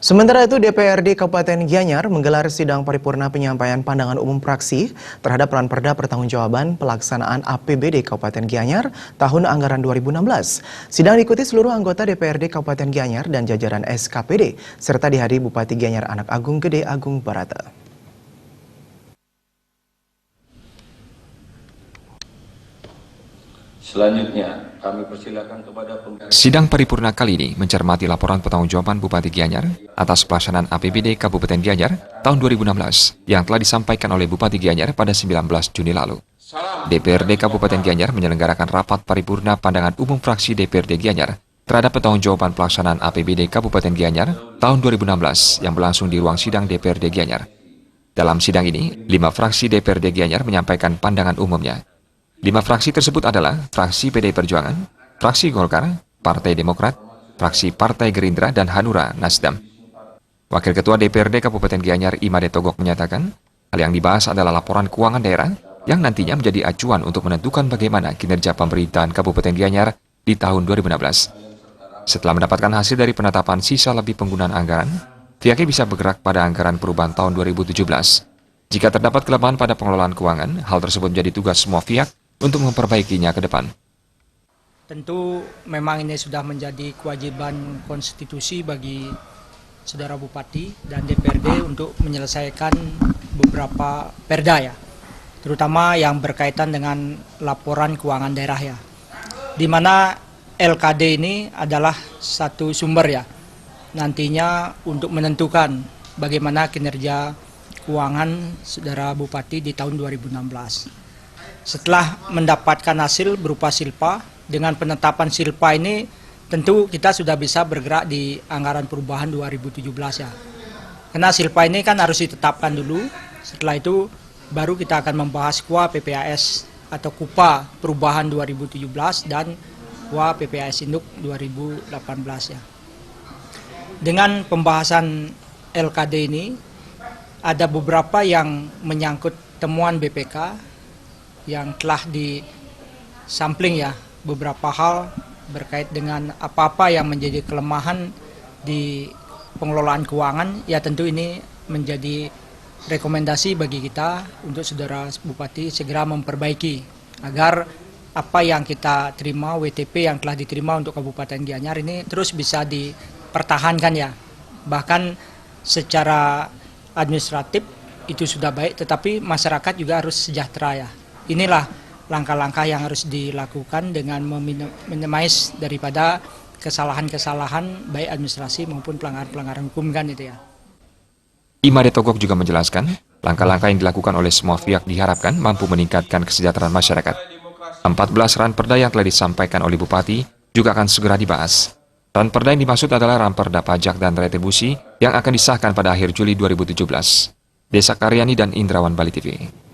Sementara itu, DPRD Kabupaten Gianyar menggelar sidang paripurna penyampaian pandangan umum fraksi terhadap Ranperda Pertanggungjawaban Pelaksanaan APBD Kabupaten Gianyar tahun anggaran 2016. Sidang diikuti seluruh anggota DPRD Kabupaten Gianyar dan jajaran SKPD, serta dihadiri Bupati Gianyar Anak Agung Gede Agung Barata. Selanjutnya, kami persilakan kepada Sidang paripurna kali ini mencermati laporan pertanggungjawaban Bupati Gianyar atas pelaksanaan APBD Kabupaten Gianyar tahun 2016 yang telah disampaikan oleh Bupati Gianyar pada 19 Juni lalu. DPRD Kabupaten Gianyar menyelenggarakan rapat paripurna pandangan umum fraksi DPRD Gianyar terhadap pertanggungjawaban pelaksanaan APBD Kabupaten Gianyar tahun 2016 yang berlangsung di ruang sidang DPRD Gianyar. Dalam sidang ini, 5 fraksi DPRD Gianyar menyampaikan pandangan umumnya. 5 fraksi tersebut adalah fraksi PDI Perjuangan, fraksi Golkar, Partai Demokrat, fraksi Partai Gerindra, dan Hanura Nasdem. Wakil Ketua DPRD Kabupaten Gianyar Imade Togok menyatakan, hal yang dibahas adalah laporan keuangan daerah yang nantinya menjadi acuan untuk menentukan bagaimana kinerja pemerintahan Kabupaten Gianyar di tahun 2016. Setelah mendapatkan hasil dari penetapan sisa lebih penggunaan anggaran, pihaknya bisa bergerak pada anggaran perubahan tahun 2017. Jika terdapat kelemahan pada pengelolaan keuangan, hal tersebut menjadi tugas semua pihak untuk memperbaikinya ke depan. Tentu memang ini sudah menjadi kewajiban konstitusi bagi Saudara Bupati dan DPRD untuk menyelesaikan beberapa perda ya, terutama yang berkaitan dengan laporan keuangan daerah ya, di mana LKD ini adalah satu sumber ya, nantinya untuk menentukan bagaimana kinerja keuangan Saudara Bupati di tahun 2016. Setelah mendapatkan hasil berupa silpa, dengan penetapan silpa ini tentu kita sudah bisa bergerak di anggaran perubahan 2017 ya. Karena silpa ini kan harus ditetapkan dulu, setelah itu baru kita akan membahas KUA PPAS atau KUPA perubahan 2017 dan KUA PPAS Induk 2018 ya. Dengan pembahasan LKD ini ada beberapa yang menyangkut temuan BPK yang telah disampling ya, beberapa hal berkait dengan apa-apa yang menjadi kelemahan di pengelolaan keuangan, ya tentu ini menjadi rekomendasi bagi kita untuk Saudara Bupati segera memperbaiki agar apa yang kita terima, WTP yang telah diterima untuk Kabupaten Gianyar ini terus bisa dipertahankan ya. Bahkan secara administratif itu sudah baik, tetapi masyarakat juga harus sejahtera ya. Inilah langkah-langkah yang harus dilakukan dengan meminimais daripada kesalahan-kesalahan baik administrasi maupun pelanggaran hukum kan itu ya. Imade Togok juga menjelaskan, langkah-langkah yang dilakukan oleh semua pihak diharapkan mampu meningkatkan kesejahteraan masyarakat. 14 ranperda yang telah disampaikan oleh Bupati juga akan segera dibahas. Ranperda yang dimaksud adalah ranperda pajak dan retribusi yang akan disahkan pada akhir Juli 2017. Desa Karyani dan Indrawan Bali TV.